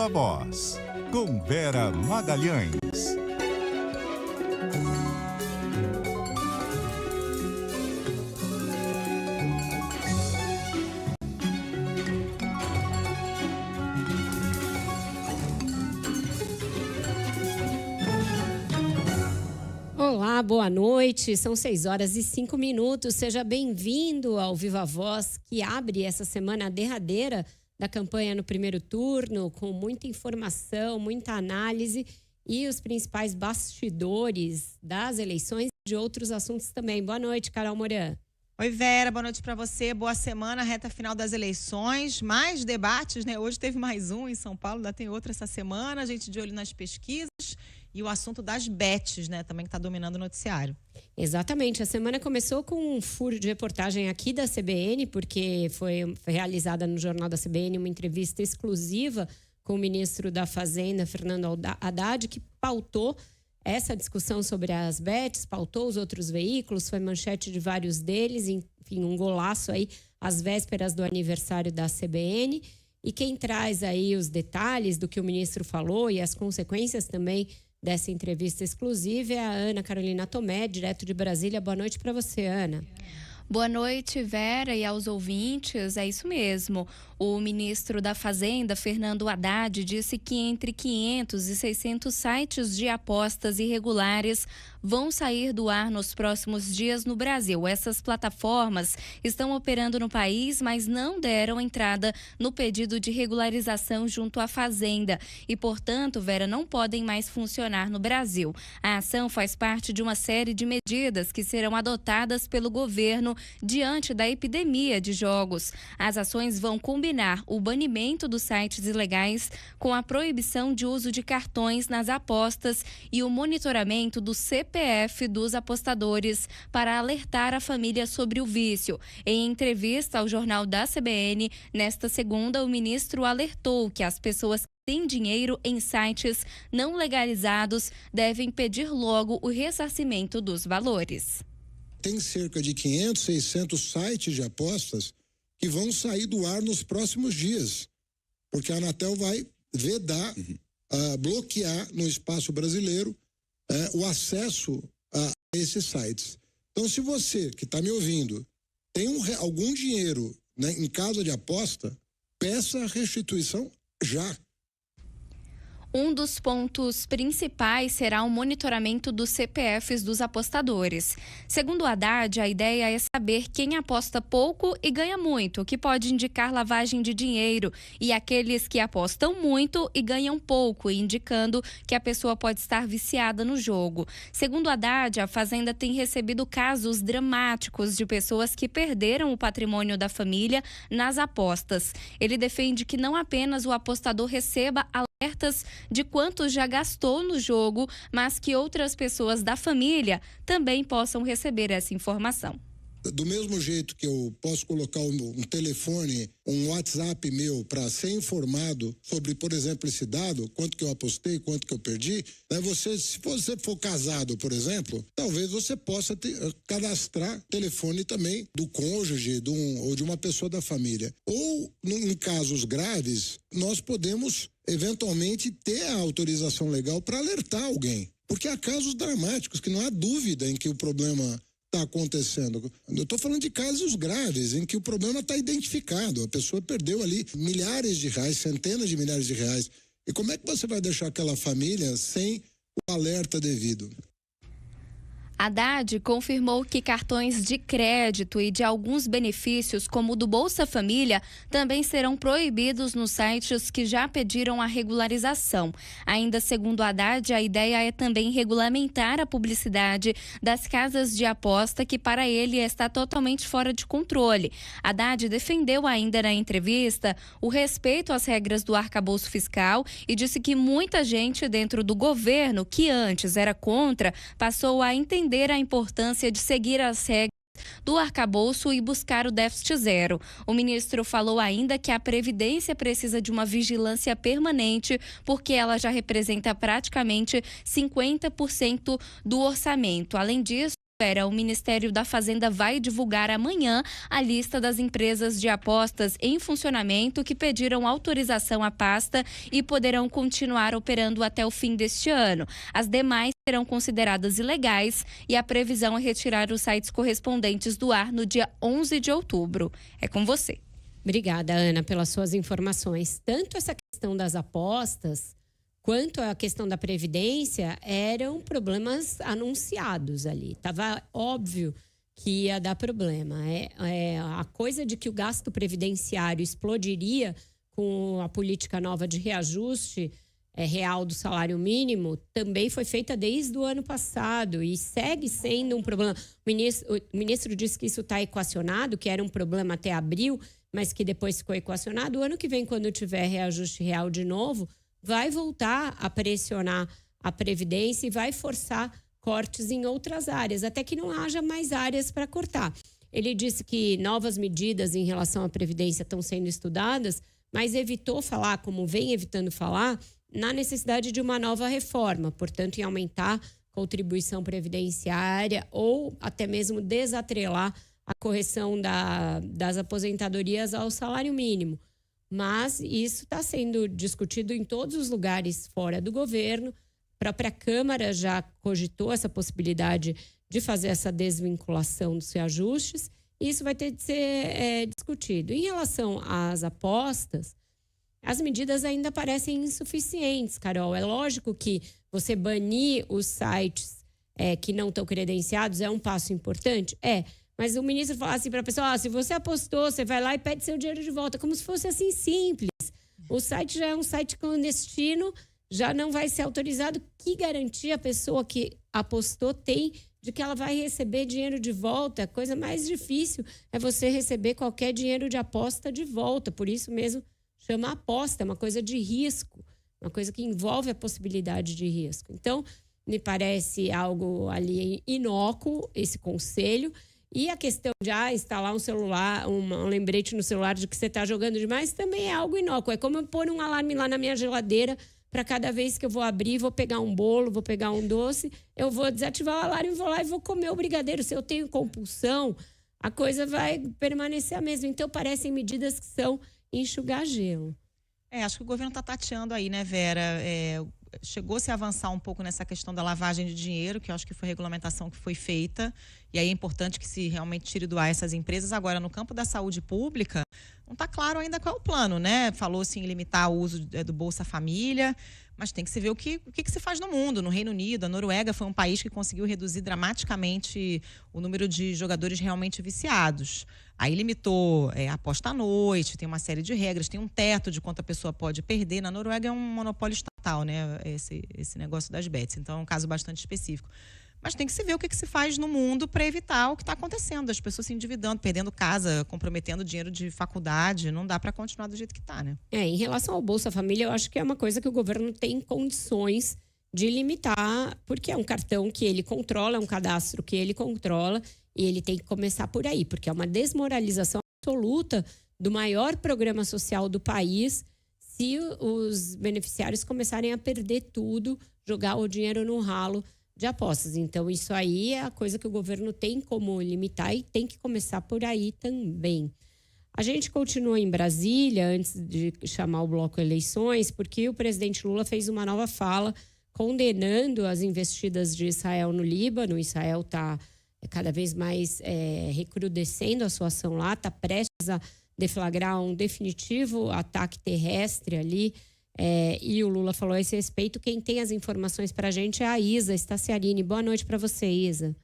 Viva Voz, com Vera Magalhães. Olá, boa noite. São 6h05. Seja bem-vindo ao Viva Voz, que abre essa semana derradeira da campanha no primeiro turno, com muita informação, muita análise e os principais bastidores das eleições e de outros assuntos também. Boa noite, Carol Moran. Oi, Vera, boa noite para você. Boa semana, reta final das eleições. Mais debates, né? Hoje teve mais um em São Paulo, ainda tem outro essa semana. A gente de olho nas pesquisas e o assunto das bets, né? Também que está dominando o noticiário. Exatamente. A semana começou com um furo de reportagem aqui da CBN, porque foi realizada no Jornal da CBN uma entrevista exclusiva com o ministro da Fazenda, Fernando Haddad, que pautou essa discussão sobre as bets, pautou os outros veículos, foi manchete de vários deles, enfim, um golaço aí às vésperas do aniversário da CBN. E quem traz aí os detalhes do que o ministro falou e as consequências também dessa entrevista exclusiva é a Ana Carolina Tomé, direto de Brasília. Boa noite para você, Ana. Boa noite, Vera, e aos ouvintes. É isso mesmo. O ministro da Fazenda, Fernando Haddad, disse que entre 500 e 600 sites de apostas irregulares vão sair do ar nos próximos dias no Brasil. Essas plataformas estão operando no país, mas não deram entrada no pedido de regularização junto à Fazenda e, portanto, Vera, não podem mais funcionar no Brasil. A ação faz parte de uma série de medidas que serão adotadas pelo governo diante da epidemia de jogos. As ações vão combinar o banimento dos sites ilegais com a proibição de uso de cartões nas apostas e o monitoramento do CPF dos apostadores para alertar a família sobre o vício. Em entrevista ao Jornal da CBN, nesta segunda, o ministro alertou que as pessoas que têm dinheiro em sites não legalizados devem pedir logo o ressarcimento dos valores. Tem cerca de 500, 600 sites de apostas que vão sair do ar nos próximos dias, porque a Anatel vai vedar, bloquear no espaço brasileiro o acesso a esses sites. Então, se você que está me ouvindo tem algum dinheiro, né, em casa de aposta, peça a restituição já. Um dos pontos principais será o monitoramento dos CPFs dos apostadores. Segundo Haddad, a ideia é saber quem aposta pouco e ganha muito, o que pode indicar lavagem de dinheiro, e aqueles que apostam muito e ganham pouco, indicando que a pessoa pode estar viciada no jogo. Segundo Haddad, a Fazenda tem recebido casos dramáticos de pessoas que perderam o patrimônio da família nas apostas. Ele defende que não apenas o apostador receba alertas de quanto já gastou no jogo, mas que outras pessoas da família também possam receber essa informação. Do mesmo jeito que eu posso colocar um telefone, um WhatsApp meu para ser informado sobre, por exemplo, esse dado, quanto que eu apostei, quanto que eu perdi, né? Se você for casado, por exemplo, talvez você possa cadastrar telefone também do cônjuge ou de uma pessoa da família. Ou, em casos graves, nós podemos eventualmente ter a autorização legal para alertar alguém. Porque há casos dramáticos que não há dúvida em que o problema está acontecendo. Eu estou falando de casos graves em que o problema está identificado. A pessoa perdeu ali milhares de reais, centenas de milhares de reais. E como é que você vai deixar aquela família sem o alerta devido? Haddad confirmou que cartões de crédito e de alguns benefícios, como o do Bolsa Família, também serão proibidos nos sites que já pediram a regularização. Ainda segundo Haddad, a ideia é também regulamentar a publicidade das casas de aposta, que para ele está totalmente fora de controle. Haddad defendeu ainda na entrevista o respeito às regras do arcabouço fiscal e disse que muita gente dentro do governo, que antes era contra, passou a entender a importância de seguir as regras do arcabouço e buscar o déficit zero. O ministro falou ainda que a Previdência precisa de uma vigilância permanente, porque ela já representa praticamente 50% do orçamento. Além disso, O Ministério da Fazenda vai divulgar amanhã a lista das empresas de apostas em funcionamento que pediram autorização à pasta e poderão continuar operando até o fim deste ano. As demais serão consideradas ilegais e a previsão é retirar os sites correspondentes do ar no dia 11 de outubro. É com você. Obrigada, Ana, pelas suas informações. Tanto essa questão das apostas quanto a questão da Previdência eram problemas anunciados ali. Estava óbvio que ia dar problema. A coisa de que o gasto previdenciário explodiria com a política nova de reajuste real do salário mínimo também foi feita desde o ano passado e segue sendo um problema. O ministro disse que isso está equacionado, que era um problema até abril, mas que depois ficou equacionado. O ano que vem, quando tiver reajuste real de novo, vai voltar a pressionar a Previdência e vai forçar cortes em outras áreas, até que não haja mais áreas para cortar. Ele disse que novas medidas em relação à Previdência estão sendo estudadas, mas evitou falar, como vem evitando falar, na necessidade de uma nova reforma, portanto, em aumentar a contribuição previdenciária ou até mesmo desatrelar a correção das aposentadorias ao salário mínimo. Mas isso está sendo discutido em todos os lugares fora do governo. A própria Câmara já cogitou essa possibilidade de fazer essa desvinculação dos reajustes e isso vai ter de ser discutido. Em relação às apostas, as medidas ainda parecem insuficientes, Carol. É lógico que você banir os sites que não estão credenciados é um passo importante? Mas o ministro fala assim para a pessoa, se você apostou, você vai lá e pede seu dinheiro de volta, como se fosse assim simples. O site já é um site clandestino, já não vai ser autorizado. Que garantia a pessoa que apostou tem de que ela vai receber dinheiro de volta? A coisa mais difícil é você receber qualquer dinheiro de aposta de volta. Por isso mesmo chama aposta, é uma coisa de risco, uma coisa que envolve a possibilidade de risco. Então, me parece algo ali inócuo esse conselho. E a questão de instalar um celular, um lembrete no celular de que você está jogando demais, também é algo inócuo. É como eu pôr um alarme lá na minha geladeira para cada vez que eu vou abrir, vou pegar um bolo, vou pegar um doce, eu vou desativar o alarme, vou lá e vou comer o brigadeiro. Se eu tenho compulsão, a coisa vai permanecer a mesma. Então, parecem medidas que são enxugar gelo. Acho que o governo está tateando aí, né, Vera? Chegou-se a avançar um pouco nessa questão da lavagem de dinheiro, que eu acho que foi a regulamentação que foi feita, e aí é importante que se realmente tire do ar essas empresas. Agora, no campo da saúde pública, não está claro ainda qual é o plano, né? Falou-se em limitar o uso do Bolsa Família, mas tem que se ver o que se faz no mundo. No Reino Unido, a Noruega foi um país que conseguiu reduzir dramaticamente o número de jogadores realmente viciados. Aí limitou a aposta à noite, tem uma série de regras, tem um teto de quanto a pessoa pode perder. Na Noruega é um monopólio estatal, né? Esse negócio das bets. Então é um caso bastante específico. Mas tem que se ver o que se faz no mundo para evitar o que está acontecendo. As pessoas se endividando, perdendo casa, comprometendo dinheiro de faculdade. Não dá para continuar do jeito que está, né? Em relação ao Bolsa Família, eu acho que é uma coisa que o governo tem condições de limitar, porque é um cartão que ele controla, é um cadastro que ele controla, e ele tem que começar por aí, porque é uma desmoralização absoluta do maior programa social do país se os beneficiários começarem a perder tudo, jogar o dinheiro no ralo de apostas. Então, isso aí é a coisa que o governo tem como limitar e tem que começar por aí também. A gente continua em Brasília, antes de chamar o bloco eleições, porque o presidente Lula fez uma nova fala condenando as investidas de Israel no Líbano. Israel está cada vez mais recrudescendo a sua ação lá, está prestes a deflagrar um definitivo ataque terrestre ali. E o Lula falou a esse respeito. Quem tem as informações para a gente é a Isa Staciarini. Boa noite para você, Isa.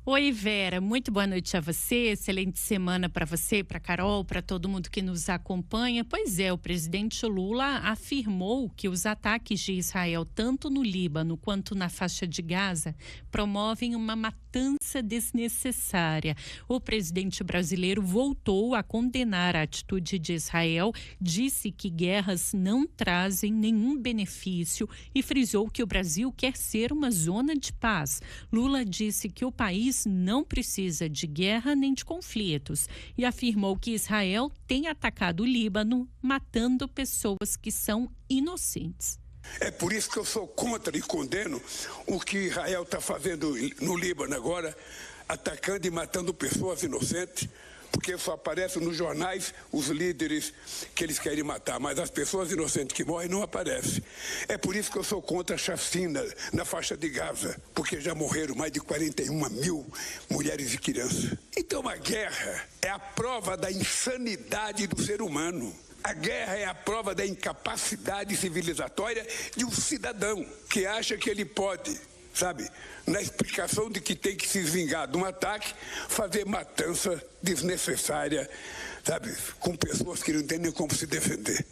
Oi, Vera, muito boa noite a você, excelente semana para você, para Carol, para todo mundo que nos acompanha. Pois é, o presidente Lula afirmou que os ataques de Israel, tanto no Líbano quanto na faixa de Gaza, promovem uma matança desnecessária. O presidente brasileiro voltou a condenar a atitude de Israel, disse que guerras não trazem nenhum benefício e frisou que o Brasil quer ser uma zona de paz. Lula disse que o país não precisa de guerra nem de conflitos e afirmou que Israel tem atacado o Líbano, matando pessoas que são inocentes. É por isso que eu sou contra e condeno o que Israel está fazendo no Líbano agora, atacando e matando pessoas inocentes, porque só aparecem nos jornais os líderes que eles querem matar, mas as pessoas inocentes que morrem não aparecem. É por isso que eu sou contra a chacina na faixa de Gaza, porque já morreram mais de 41 mil mulheres e crianças. Então a guerra é a prova da insanidade do ser humano. A guerra é a prova da incapacidade civilizatória de um cidadão que acha que ele pode, sabe, na explicação de que tem que se vingar de um ataque, fazer matança desnecessária, sabe, com pessoas que não têm nem como se defender.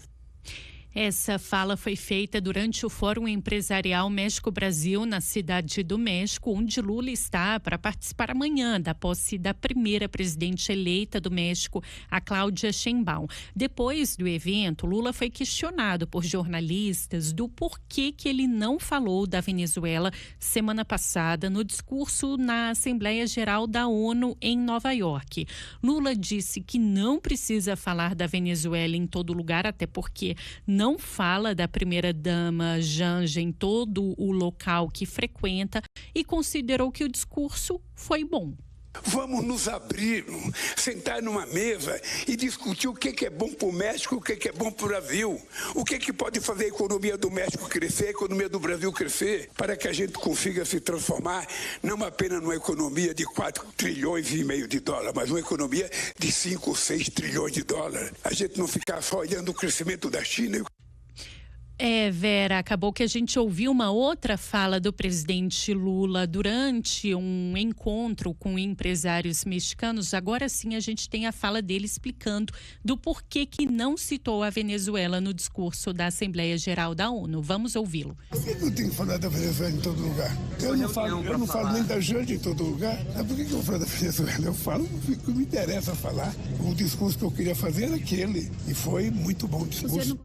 Essa fala foi feita durante o Fórum Empresarial México-Brasil na Cidade do México, onde Lula está para participar amanhã da posse da primeira presidente eleita do México, a Cláudia Sheinbaum. Depois do evento, Lula foi questionado por jornalistas do porquê que ele não falou da Venezuela semana passada no discurso na Assembleia Geral da ONU em Nova York. Lula disse que não precisa falar da Venezuela em todo lugar, até porque não fala da primeira-dama Janja em todo o local que frequenta e considerou que o discurso foi bom. Vamos nos abrir, sentar numa mesa e discutir o que é bom para o México, o que é bom para o Brasil. O que pode fazer a economia do México crescer, a economia do Brasil crescer, para que a gente consiga se transformar não apenas numa economia de 4,5 trilhões de dólares, mas uma economia de 5 ou 6 trilhões de dólares. A gente não ficar só olhando o crescimento da China. Vera, acabou que a gente ouviu uma outra fala do presidente Lula durante um encontro com empresários mexicanos. Agora sim a gente tem a fala dele explicando do porquê que não citou a Venezuela no discurso da Assembleia Geral da ONU. Vamos ouvi-lo. Por que eu tenho que falar da Venezuela em todo lugar? Eu não falo nem da Janja em todo lugar. Por que eu vou falar da Venezuela? Eu falo o que me interessa falar. O discurso que eu queria fazer era aquele. E foi muito bom o discurso.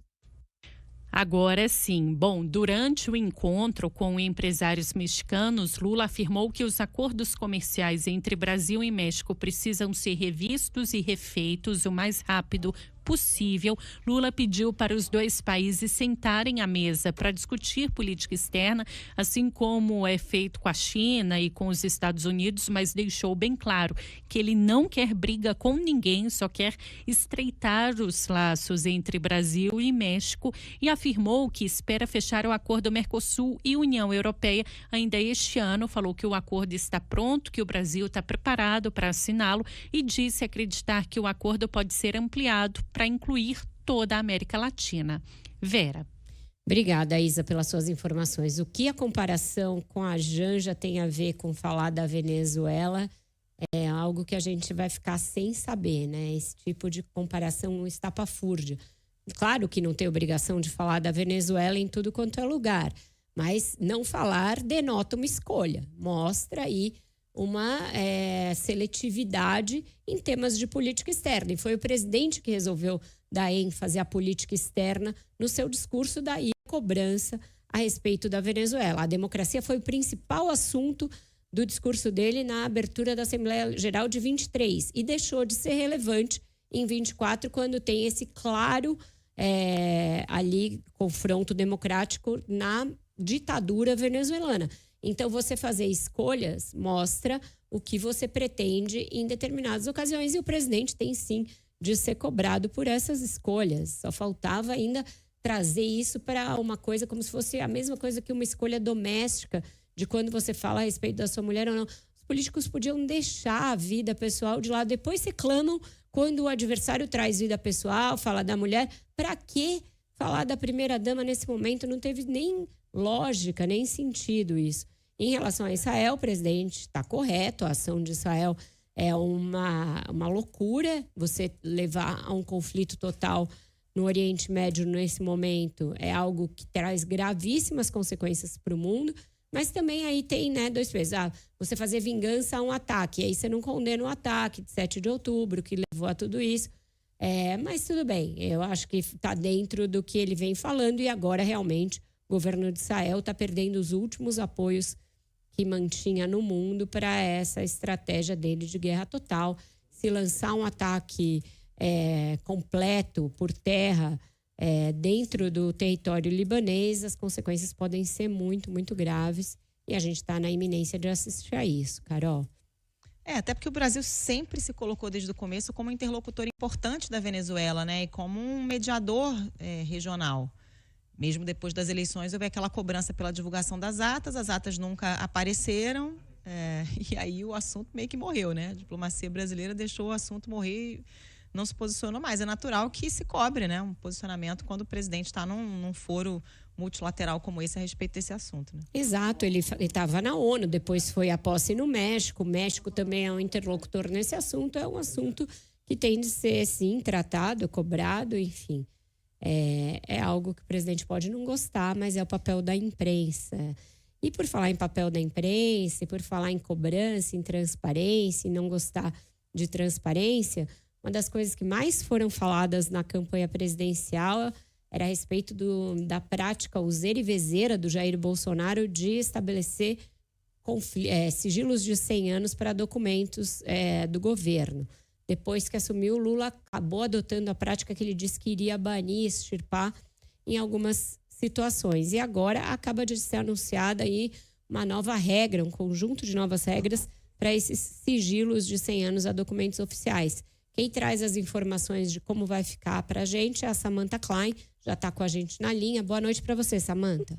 Agora sim. Bom, durante o encontro com empresários mexicanos, Lula afirmou que os acordos comerciais entre Brasil e México precisam ser revistos e refeitos o mais rápido possível. Lula pediu para os dois países sentarem à mesa para discutir política externa, assim como é feito com a China e com os Estados Unidos, mas deixou bem claro que ele não quer briga com ninguém, só quer estreitar os laços entre Brasil e México e afirmou que espera fechar o acordo Mercosul e União Europeia ainda este ano. Falou que o acordo está pronto, que o Brasil está preparado para assiná-lo e disse acreditar que o acordo pode ser ampliado para incluir toda a América Latina. Vera. Obrigada, Isa, pelas suas informações. O que a comparação com a Janja tem a ver com falar da Venezuela é algo que a gente vai ficar sem saber, né? Esse tipo de comparação estapafúrdia. Claro que não tem obrigação de falar da Venezuela em tudo quanto é lugar, mas não falar denota uma escolha. Mostra aí uma seletividade em temas de política externa. E foi o presidente que resolveu dar ênfase à política externa no seu discurso, daí a cobrança a respeito da Venezuela. A democracia foi o principal assunto do discurso dele na abertura da Assembleia Geral de 23 e deixou de ser relevante em 24, quando tem esse claro ali confronto democrático na ditadura venezuelana. Então, você fazer escolhas mostra o que você pretende em determinadas ocasiões. E o presidente tem, sim, de ser cobrado por essas escolhas. Só faltava ainda trazer isso para uma coisa como se fosse a mesma coisa que uma escolha doméstica, de quando você fala a respeito da sua mulher ou não. Os políticos podiam deixar a vida pessoal de lado. Depois reclamam quando o adversário traz vida pessoal, fala da mulher. Para que falar da primeira-dama nesse momento? Não teve nem lógica, nem sentido isso. Em relação a Israel, o presidente está correto, a ação de Israel é uma loucura. Você levar a um conflito total no Oriente Médio nesse momento é algo que traz gravíssimas consequências para o mundo, mas também aí tem, né, dois pesos. Você fazer vingança a um ataque, aí você não condena o ataque de 7 de outubro, que levou a tudo isso. Mas tudo bem, eu acho que está dentro do que ele vem falando e agora realmente o governo de Israel está perdendo os últimos apoios que mantinha no mundo para essa estratégia dele de guerra total. Se lançar um ataque completo por terra dentro do território libanês, as consequências podem ser muito, muito graves. E a gente está na iminência de assistir a isso, Carol. Até porque o Brasil sempre se colocou desde o começo como interlocutor importante da Venezuela, né? E como um mediador regional. Mesmo depois das eleições, houve aquela cobrança pela divulgação das atas, as atas nunca apareceram, e aí o assunto meio que morreu, né? A diplomacia brasileira deixou o assunto morrer e não se posicionou mais. É natural que se cobre, né? Um posicionamento quando o presidente está num foro multilateral como esse a respeito desse assunto, né? Exato, ele estava na ONU, depois foi a posse no México. O México também é um interlocutor nesse assunto. É um assunto que tem de ser, sim, tratado, cobrado, enfim. É algo que o presidente pode não gostar, mas é o papel da imprensa. E por falar em papel da imprensa, e por falar em cobrança, em transparência, e não gostar de transparência, uma das coisas que mais foram faladas na campanha presidencial era a respeito da prática useira e vezeira do Jair Bolsonaro de estabelecer sigilos de 100 anos para documentos do governo. Depois que assumiu, Lula acabou adotando a prática que ele disse que iria banir, extirpar em algumas situações. E agora acaba de ser anunciada aí uma nova regra, um conjunto de novas regras para esses sigilos de 100 anos a documentos oficiais. Quem traz as informações de como vai ficar para a gente é a Samantha Klein, já está com a gente na linha. Boa noite para você, Samantha.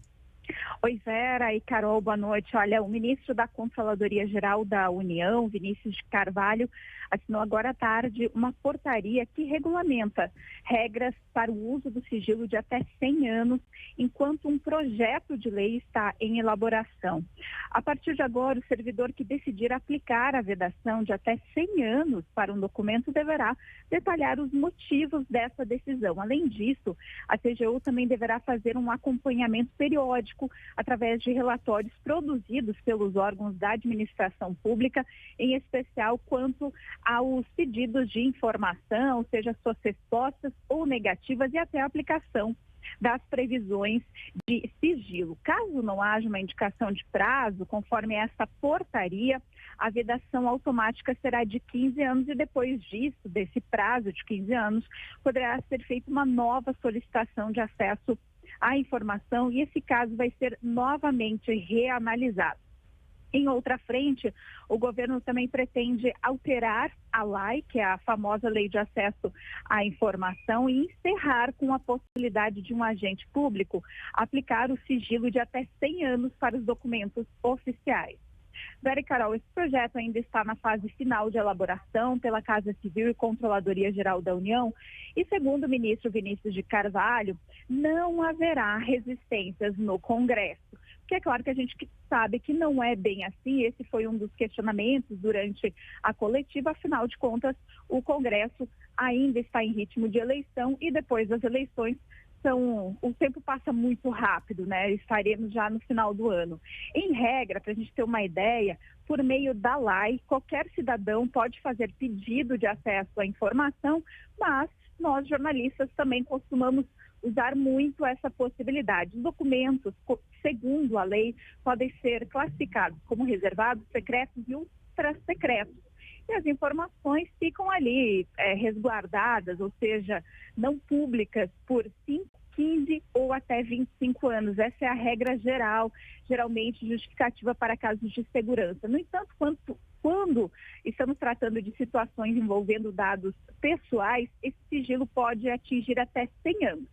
Oi, Vera e Carol, boa noite. Olha, o ministro da Controladoria Geral da União, Vinícius de Carvalho, assinou agora à tarde uma portaria que regulamenta regras para o uso do sigilo de até 100 anos, enquanto um projeto de lei está em elaboração. A partir de agora, o servidor que decidir aplicar a vedação de até 100 anos para um documento deverá detalhar os motivos dessa decisão. Além disso, a CGU também deverá fazer um acompanhamento periódico através de relatórios produzidos pelos órgãos da administração pública, em especial quanto aos pedidos de informação, seja suas respostas ou negativas, e até a aplicação das previsões de sigilo. Caso não haja uma indicação de prazo, conforme essa portaria, a vedação automática será de 15 anos e depois disso, desse prazo de 15 anos, poderá ser feita uma nova solicitação de acesso à informação e esse caso vai ser novamente reanalisado. Em outra frente, o governo também pretende alterar a LAI, que é a famosa Lei de Acesso à Informação, e encerrar com a possibilidade de um agente público aplicar o sigilo de até 100 anos para os documentos oficiais. Vera e Carol, esse projeto ainda está na fase final de elaboração pela Casa Civil e Controladoria Geral da União e, segundo o ministro Vinícius de Carvalho, não haverá resistências no Congresso. Porque é claro que a gente sabe que não é bem assim, esse foi um dos questionamentos durante a coletiva, afinal de contas, o Congresso ainda está em ritmo de eleição e depois das eleições o tempo passa muito rápido, né? Estaremos já no final do ano. Em regra, para a gente ter uma ideia, por meio da LAI, qualquer cidadão pode fazer pedido de acesso à informação, mas nós, jornalistas, também costumamos usar muito essa possibilidade. Os documentos, segundo a lei, podem ser classificados como reservados, secretos e ultra-secretos. E as informações ficam ali resguardadas, ou seja, não públicas por 5, 15 ou até 25 anos. Essa é a regra geral, geralmente justificativa para casos de segurança. No entanto, quando estamos tratando de situações envolvendo dados pessoais, esse sigilo pode atingir até 100 anos.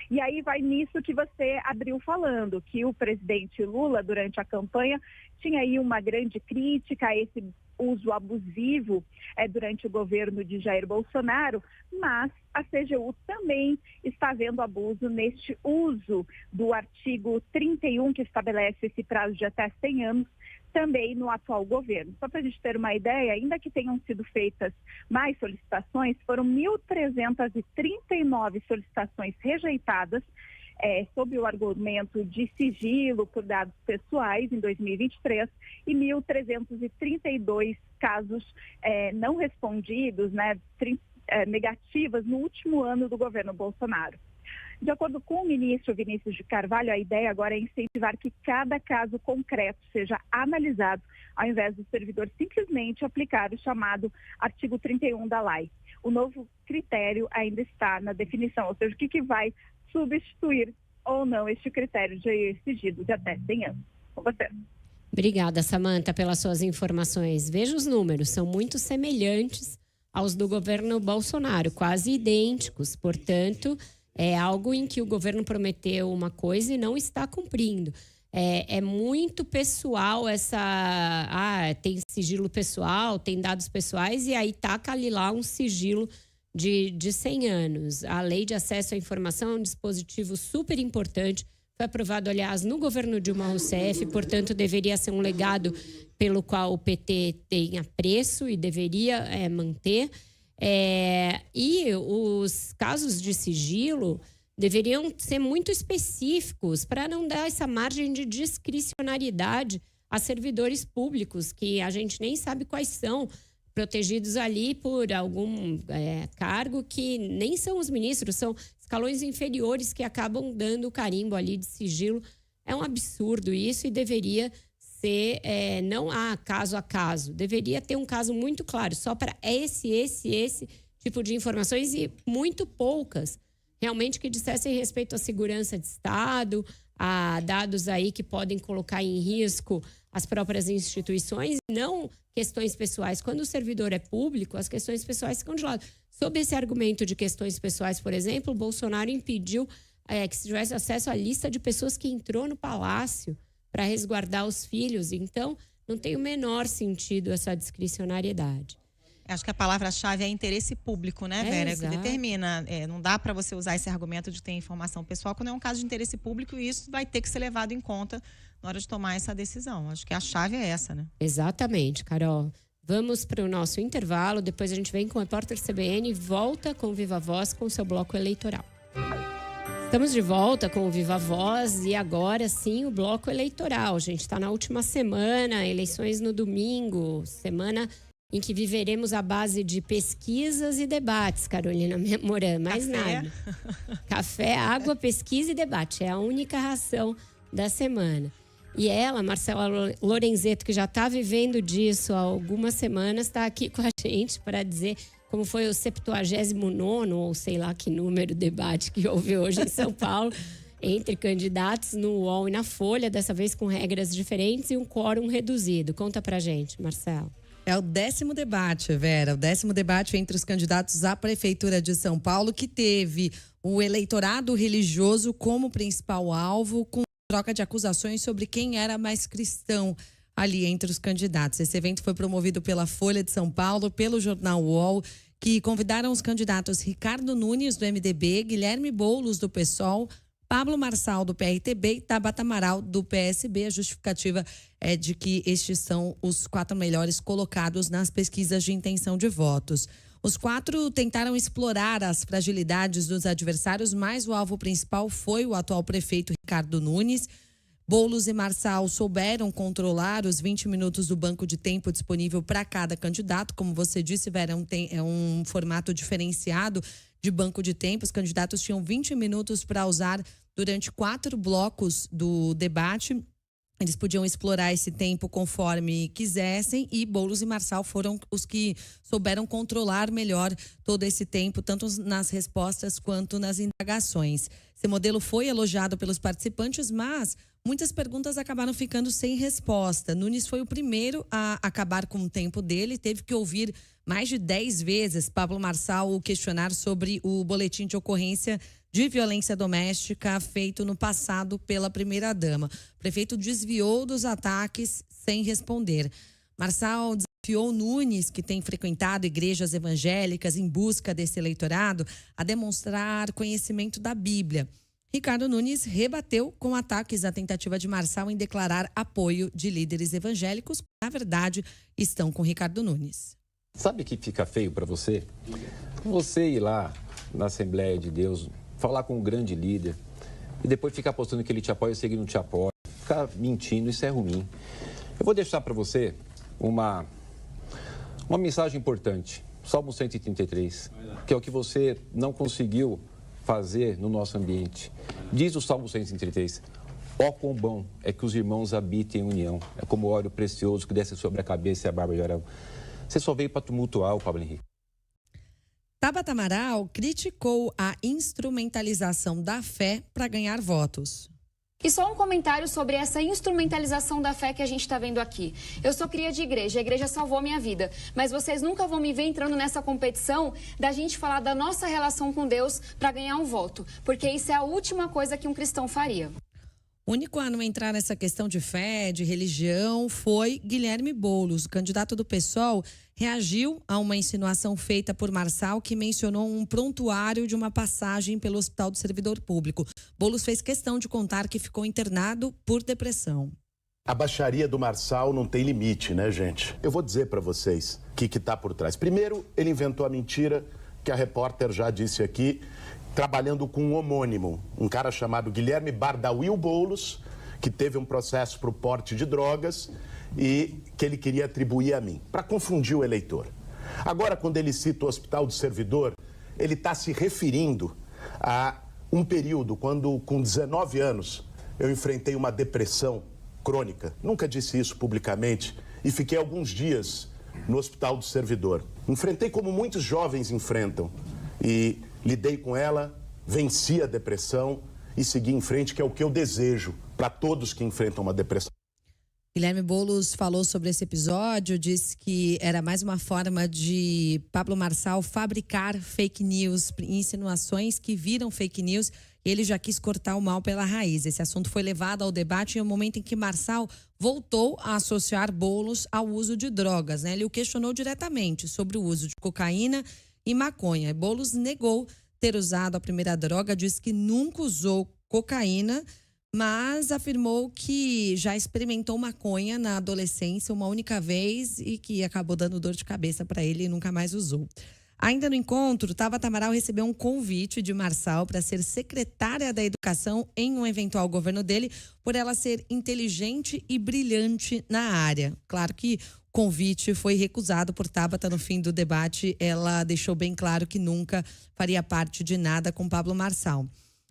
E aí vai nisso que você abriu falando, que o presidente Lula, durante a campanha, tinha aí uma grande crítica a esse uso abusivo durante o governo de Jair Bolsonaro, mas a CGU também está vendo abuso neste uso do artigo 31, que estabelece esse prazo de até 100 anos, também no atual governo. Só para a gente ter uma ideia, ainda que tenham sido feitas mais solicitações, foram 1.339 solicitações rejeitadas sob o argumento de sigilo por dados pessoais em 2023 e 1.332 casos não respondidos, negativas no último ano do governo Bolsonaro. De acordo com o ministro Vinícius de Carvalho, a ideia agora é incentivar que cada caso concreto seja analisado, ao invés do servidor simplesmente aplicar o chamado artigo 31 da LAI. O novo critério ainda está na definição, ou seja, o que vai substituir ou não este critério de sigilo de até 100 anos. Com você. Obrigada, Samanta, pelas suas informações. Veja os números, são muito semelhantes aos do governo Bolsonaro, quase idênticos. Portanto, é algo em que o governo prometeu uma coisa e não está cumprindo. É muito pessoal tem sigilo pessoal, tem dados pessoais e aí taca ali lá um sigilo de 100 anos. A lei de acesso à informação é um dispositivo super importante. Foi aprovado, aliás, no governo Dilma Rousseff, portanto, deveria ser um legado pelo qual o PT tem apreço e deveria manter. E os casos de sigilo deveriam ser muito específicos para não dar essa margem de discricionariedade a servidores públicos, que a gente nem sabe quais são, protegidos ali por algum cargo que nem são os ministros, são escalões inferiores que acabam dando o carimbo ali de sigilo. É um absurdo isso e deveria ser, não caso a caso. Deveria ter um caso muito claro, só para esse tipo de informações e muito poucas, realmente que dissessem respeito à segurança de Estado, a dados aí que podem colocar em risco as próprias instituições, não questões pessoais. Quando o servidor é público, as questões pessoais ficam de lado. Sob esse argumento de questões pessoais, por exemplo, o Bolsonaro impediu que se tivesse acesso à lista de pessoas que entrou no palácio para resguardar os filhos. Então, não tem o menor sentido essa discricionariedade. Acho que a palavra-chave é interesse público, né, Vera? É o que determina. Não dá para você usar esse argumento de ter informação pessoal quando é um caso de interesse público e isso vai ter que ser levado em conta na hora de tomar essa decisão. Acho que a chave é essa, né? Exatamente, Carol. Vamos para o nosso intervalo, depois a gente vem com o repórter CBN e volta com o Viva Voz com o seu bloco eleitoral. Estamos de volta com o Viva Voz e agora sim o bloco eleitoral. A gente está na última semana, eleições no domingo, semana em que viveremos a base de pesquisas e debates, Carolina Moran, mais nada. Café, água, pesquisa e debate. É a única ração da semana. E ela, Marcela Lorenzetto, que já está vivendo disso há algumas semanas, está aqui com a gente para dizer como foi o 79º, ou sei lá que número, debate que houve hoje em São Paulo, entre candidatos no UOL e na Folha, dessa vez com regras diferentes e um quórum reduzido. Conta pra gente, Marcela. É o 10º debate, Vera, o 10º debate entre os candidatos à Prefeitura de São Paulo, que teve o eleitorado religioso como principal alvo, com troca de acusações sobre quem era mais cristão ali entre os candidatos. Esse evento foi promovido pela Folha de São Paulo, pelo jornal UOL, que convidaram os candidatos Ricardo Nunes, do MDB, Guilherme Boulos, do PSOL, Pablo Marçal, do PRTB e Tabata Amaral, do PSB. A justificativa é de que estes são os 4 melhores colocados nas pesquisas de intenção de votos. Os 4 tentaram explorar as fragilidades dos adversários, mas o alvo principal foi o atual prefeito Ricardo Nunes. Boulos e Marçal souberam controlar os 20 minutos do banco de tempo disponível para cada candidato. Como você disse, Vera, é um formato diferenciado de banco de tempo. Os candidatos tinham 20 minutos para usar durante 4 blocos do debate. Eles podiam explorar esse tempo conforme quisessem e Boulos e Marçal foram os que souberam controlar melhor todo esse tempo, tanto nas respostas quanto nas indagações. Esse modelo foi elogiado pelos participantes, mas muitas perguntas acabaram ficando sem resposta. Nunes foi o primeiro a acabar com o tempo dele, teve que ouvir mais de 10 vezes Pablo Marçal o questionar sobre o boletim de ocorrência de violência doméstica feito no passado pela primeira-dama. O prefeito desviou dos ataques sem responder. Marçal desafiou Nunes, que tem frequentado igrejas evangélicas em busca desse eleitorado, a demonstrar conhecimento da Bíblia. Ricardo Nunes rebateu com ataques à tentativa de Marçal em declarar apoio de líderes evangélicos que, na verdade, estão com Ricardo Nunes. Sabe que fica feio para você? Você ir lá na Assembleia de Deus, falar com um grande líder e depois ficar postando que ele te apoia ou se ele não te apoia, ficar mentindo, isso é ruim. Eu vou deixar para você uma mensagem importante, Salmo 133, que é o que você não conseguiu fazer no nosso ambiente. Diz o Salmo 133, ó quão bom é que os irmãos habitem em união, é como óleo precioso que desce sobre a cabeça e a barba de Arão. Você só veio para tumultuar o Pablo Henrique. Tabata Amaral criticou a instrumentalização da fé para ganhar votos. E só um comentário sobre essa instrumentalização da fé que a gente está vendo aqui. Eu sou cria de igreja, a igreja salvou a minha vida. Mas vocês nunca vão me ver entrando nessa competição da gente falar da nossa relação com Deus para ganhar um voto. Porque isso é a última coisa que um cristão faria. O único a não entrar nessa questão de fé, de religião, foi Guilherme Boulos. O candidato do PSOL reagiu a uma insinuação feita por Marçal, que mencionou um prontuário de uma passagem pelo Hospital do Servidor Público. Boulos fez questão de contar que ficou internado por depressão. A baixaria do Marçal não tem limite, né, gente? Eu vou dizer para vocês o que está por trás. Primeiro, ele inventou a mentira que a repórter já disse aqui, trabalhando com um homônimo, um cara chamado Guilherme Bardawil Boulos, que teve um processo por porte de drogas e que ele queria atribuir a mim, para confundir o eleitor. Agora, quando ele cita o Hospital do Servidor, ele está se referindo a um período quando, com 19 anos, eu enfrentei uma depressão crônica. Nunca disse isso publicamente e fiquei alguns dias no Hospital do Servidor. Enfrentei como muitos jovens enfrentam e lidei com ela, venci a depressão e segui em frente, que é o que eu desejo para todos que enfrentam uma depressão. Guilherme Boulos falou sobre esse episódio, disse que era mais uma forma de Pablo Marçal fabricar fake news, insinuações que viram fake news. Ele já quis cortar o mal pela raiz. Esse assunto foi levado ao debate em um momento em que Marçal voltou a associar Boulos ao uso de drogas, né? Ele o questionou diretamente sobre o uso de cocaína e maconha. Boulos negou ter usado a primeira droga, disse que nunca usou cocaína, mas afirmou que já experimentou maconha na adolescência uma única vez e que acabou dando dor de cabeça para ele e nunca mais usou. Ainda no encontro, Tabata Amaral recebeu um convite de Marçal para ser secretária da Educação em um eventual governo dele, por ela ser inteligente e brilhante na área. Claro que o convite foi recusado por Tabata no fim do debate. Ela deixou bem claro que nunca faria parte de nada com Pablo Marçal.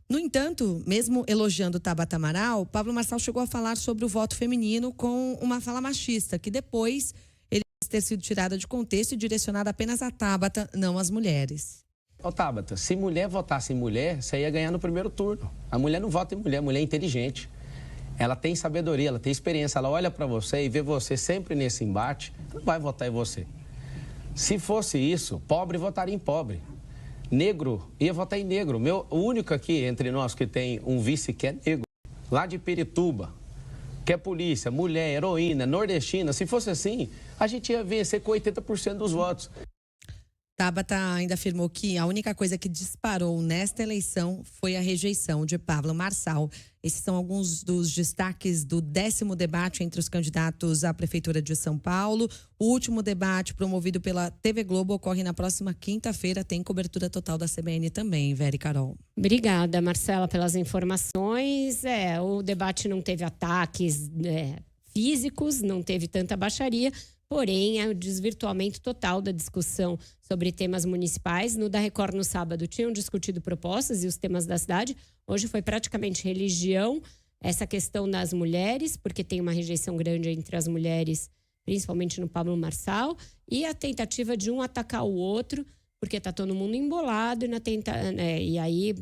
No entanto, mesmo elogiando Tabata Amaral, Pablo Marçal chegou a falar sobre o voto feminino com uma fala machista, que depois ele disse ter sido tirada de contexto e direcionada apenas a Tabata, não às mulheres. Ô Tabata, se mulher votasse em mulher, você ia ganhar no primeiro turno. A mulher não vota em mulher, a mulher é inteligente. Ela tem sabedoria, ela tem experiência, ela olha para você e vê você sempre nesse embate, não vai votar em você. Se fosse isso, pobre votaria em pobre. Negro ia votar em negro. O único aqui entre nós que tem um vice que é negro, lá de Pirituba, que é polícia, mulher, heroína, nordestina. Se fosse assim, a gente ia vencer com 80% dos votos. Tabata ainda afirmou que a única coisa que disparou nesta eleição foi a rejeição de Pablo Marçal. Esses são alguns dos destaques do 10º debate entre os candidatos à Prefeitura de São Paulo. O último debate, promovido pela TV Globo, ocorre na próxima quinta-feira. Tem cobertura total da CBN também, Vera e Carol. Obrigada, Marcela, pelas informações. O debate não teve ataques físicos, não teve tanta baixaria. Porém, é o desvirtuamento total da discussão sobre temas municipais. No da Record, no sábado, tinham discutido propostas e os temas da cidade. Hoje foi praticamente religião, essa questão das mulheres, porque tem uma rejeição grande entre as mulheres, principalmente no Pablo Marçal, e a tentativa de um atacar o outro, porque está todo mundo embolado e aí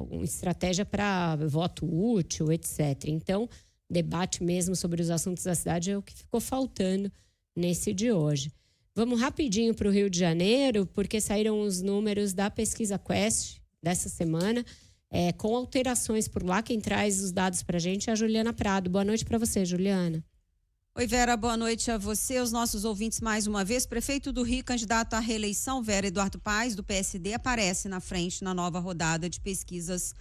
uma estratégia para voto útil, etc. Então, debate mesmo sobre os assuntos da cidade é o que ficou faltando nesse de hoje. Vamos rapidinho para o Rio de Janeiro, porque saíram os números da pesquisa Quest dessa semana, com alterações por lá. Quem traz os dados para a gente é a Juliana Prado. Boa noite para você, Juliana. Oi, Vera, boa noite a você, os nossos ouvintes mais uma vez. Prefeito do Rio, candidato à reeleição, Vera Eduardo Paes, do PSD, aparece na frente na nova rodada de pesquisas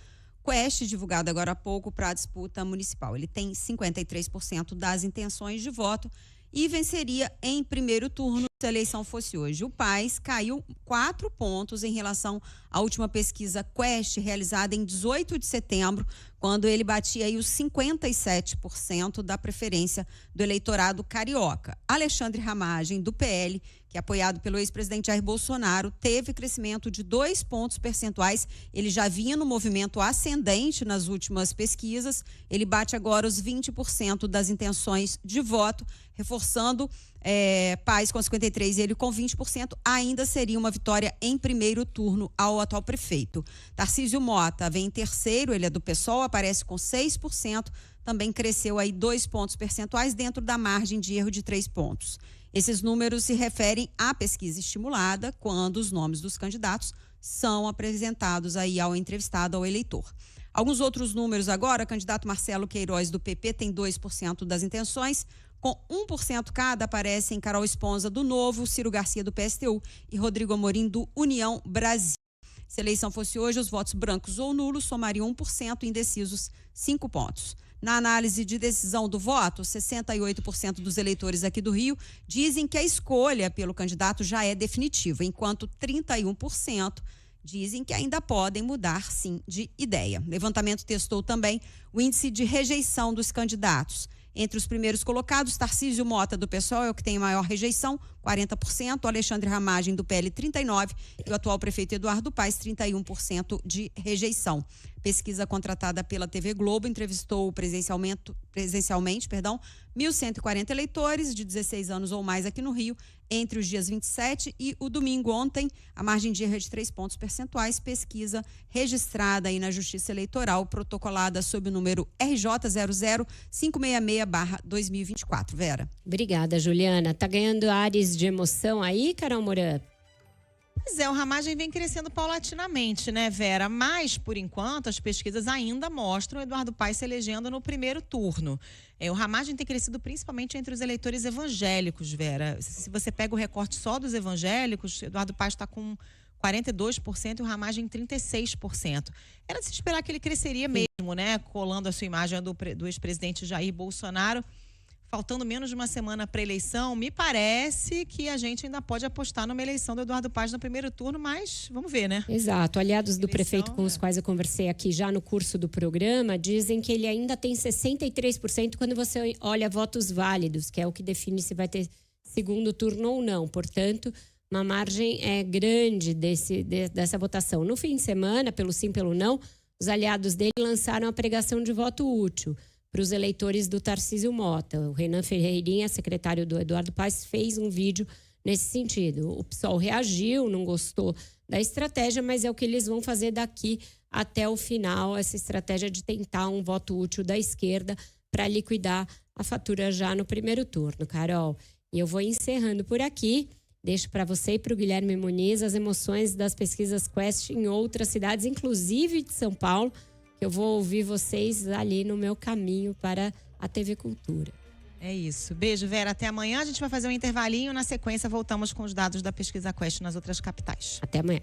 Quest, divulgada agora há pouco para a disputa municipal. Ele tem 53% das intenções de voto e venceria em primeiro turno se a eleição fosse hoje. O Paes caiu 4 pontos em relação à última pesquisa Quest, realizada em 18 de setembro, quando ele batia aí os 57% da preferência do eleitorado carioca. Alexandre Ramagem, do PL, que é apoiado pelo ex-presidente Jair Bolsonaro, teve crescimento de 2 pontos percentuais. Ele já vinha no movimento ascendente nas últimas pesquisas. Ele bate agora os 20% das intenções de voto, reforçando Paes com 53% e ele com 20%, ainda seria uma vitória em primeiro turno ao atual prefeito. Tarcísio Mota vem em terceiro, ele é do PSOL, aparece com 6%, também cresceu aí 2 pontos percentuais dentro da margem de erro de 3 pontos. Esses números se referem à pesquisa estimulada, quando os nomes dos candidatos são apresentados aí ao entrevistado, ao eleitor. Alguns outros números agora, o candidato Marcelo Queiroz do PP tem 2% das intenções, com 1% cada aparecem Carol Esponza do Novo, Ciro Garcia do PSTU e Rodrigo Amorim do União Brasil. Se a eleição fosse hoje, os votos brancos ou nulos somariam 1%, indecisos 5 pontos. Na análise de decisão do voto, 68% dos eleitores aqui do Rio dizem que a escolha pelo candidato já é definitiva, enquanto 31% dizem que ainda podem mudar, sim, de ideia. O levantamento testou também o índice de rejeição dos candidatos. Entre os primeiros colocados, Tarcísio Mota, do PSOL, é o que tem maior rejeição, 40%, Alexandre Ramagem, do PL, 39%, e o atual prefeito Eduardo Paes, 31% de rejeição. Pesquisa contratada pela TV Globo entrevistou presencialmente, 1.140 eleitores de 16 anos ou mais aqui no Rio, entre os dias 27 e o domingo ontem. A margem de erro é de 3 pontos percentuais. Pesquisa registrada aí na Justiça Eleitoral, protocolada sob o número RJ 00566/2024. Vera. Obrigada, Juliana. Tá ganhando ares de emoção aí, Carol Moran? Pois é, o Ramagem vem crescendo paulatinamente, né, Vera? Mas, por enquanto, as pesquisas ainda mostram o Eduardo Paes se elegendo no primeiro turno. O Ramagem tem crescido principalmente entre os eleitores evangélicos, Vera. Se você pega o recorte só dos evangélicos, Eduardo Paes está com 42% e o Ramagem 36%. Era de se esperar que ele cresceria mesmo, né? Colando a sua imagem do ex-presidente Jair Bolsonaro. Faltando menos de uma semana para a eleição, me parece que a gente ainda pode apostar numa eleição do Eduardo Paes no primeiro turno, mas vamos ver, né? Exato. Aliados do prefeito com os quais eu conversei aqui já no curso do programa, dizem que ele ainda tem 63% quando você olha votos válidos, que é o que define se vai ter segundo turno ou não. Portanto, uma margem grande dessa votação. No fim de semana, pelo sim, pelo não, os aliados dele lançaram a pregação de voto útil para os eleitores do Tarcísio Mota. O Renan Ferreirinha, secretário do Eduardo Paes, fez um vídeo nesse sentido. O PSOL reagiu, não gostou da estratégia, mas é o que eles vão fazer daqui até o final, essa estratégia de tentar um voto útil da esquerda para liquidar a fatura já no primeiro turno, Carol. E eu vou encerrando por aqui. Deixo para você e para o Guilherme Muniz as emoções das pesquisas Quest em outras cidades, inclusive de São Paulo. Eu vou ouvir vocês ali no meu caminho para a TV Cultura. É isso. Beijo, Vera. Até amanhã. A gente vai fazer um intervalinho. Na sequência, voltamos com os dados da pesquisa Quest nas outras capitais. Até amanhã.